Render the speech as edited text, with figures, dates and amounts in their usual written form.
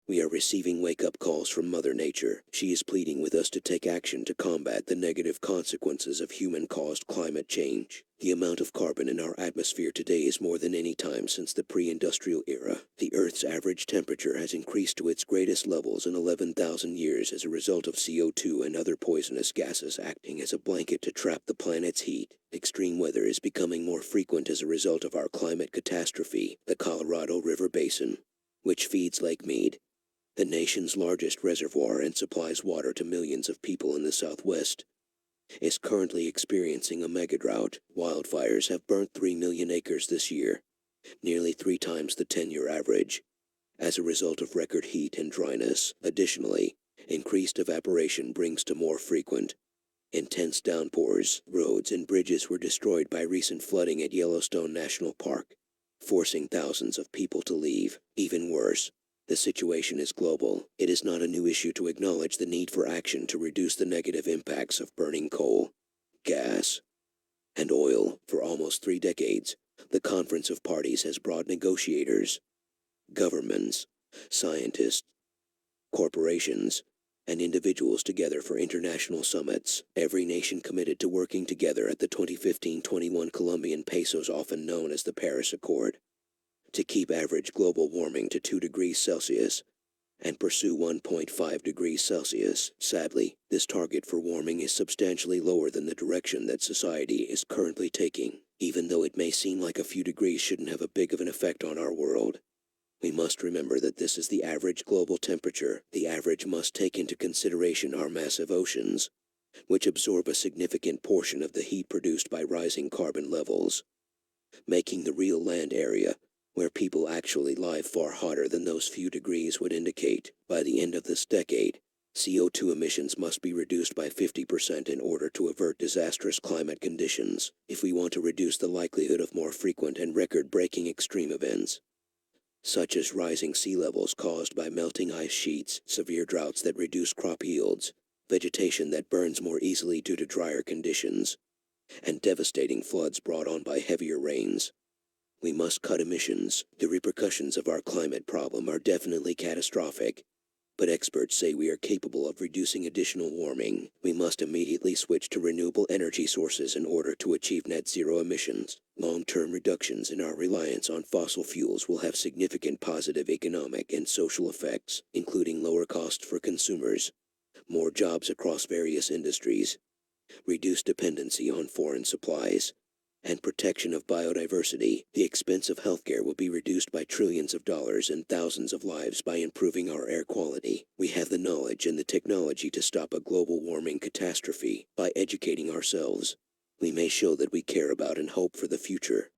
We are receiving wake-up calls from Mother Nature. She is pleading with us to take action to combat the negative consequences of human-caused climate change. The amount of carbon in our atmosphere today is more than any time since the pre-industrial era. The Earth's average temperature has increased to its greatest levels in 11,000 years as a result of CO2 and other poisonous gases acting as a blanket to trap the planet's heat. Extreme weather is becoming more frequent as a result of our climate catastrophe, the Colorado River Basin, which feeds Lake Mead, the nation's largest reservoir and supplies water to millions of people in the Southwest, is currently experiencing a megadrought. Wildfires have burnt 3 million acres this year, nearly 3 times the 10-year average, as a result of record heat and dryness. Additionally, increased evaporation brings to more frequent, intense downpours. Roads and bridges were destroyed by recent flooding at Yellowstone National Park, forcing thousands of people to leave. Even worse, the situation is global. It is not a new issue to acknowledge the need for action to reduce the negative impacts of burning coal, gas, and oil. For almost 3 decades, the Conference of Parties has brought negotiators, governments, scientists, corporations, and individuals together for international summits. Every nation committed to working together at the 2015-21 Colombian Pesos, often known as the Paris Accord, to keep average global warming to 2 degrees Celsius and pursue 1.5 degrees Celsius. Sadly, this target for warming is substantially lower than the direction that society is currently taking. Even though it may seem like a few degrees shouldn't have a big of an effect on our world, we must remember that this is the average global temperature. The average must take into consideration our massive oceans, which absorb a significant portion of the heat produced by rising carbon levels, making the real land area where people actually live far hotter than those few degrees would indicate. By the end of this decade, CO2 emissions must be reduced by 50% in order to avert disastrous climate conditions. If we want to reduce the likelihood of more frequent and record-breaking extreme events, such as rising sea levels caused by melting ice sheets, severe droughts that reduce crop yields, vegetation that burns more easily due to drier conditions, and devastating floods brought on by heavier rains, we must cut emissions. The repercussions of our climate problem are definitely catastrophic, but experts say we are capable of reducing additional warming. We must immediately switch to renewable energy sources in order to achieve net zero emissions. Long-term reductions in our reliance on fossil fuels will have significant positive economic and social effects, including lower costs for consumers, more jobs across various industries, reduced dependency on foreign supplies, and protection of biodiversity. The expense of healthcare will be reduced by trillions of dollars and thousands of lives by improving our air quality. We have the knowledge and the technology to stop a global warming catastrophe. By educating ourselves, we may show that we care about and hope for the future.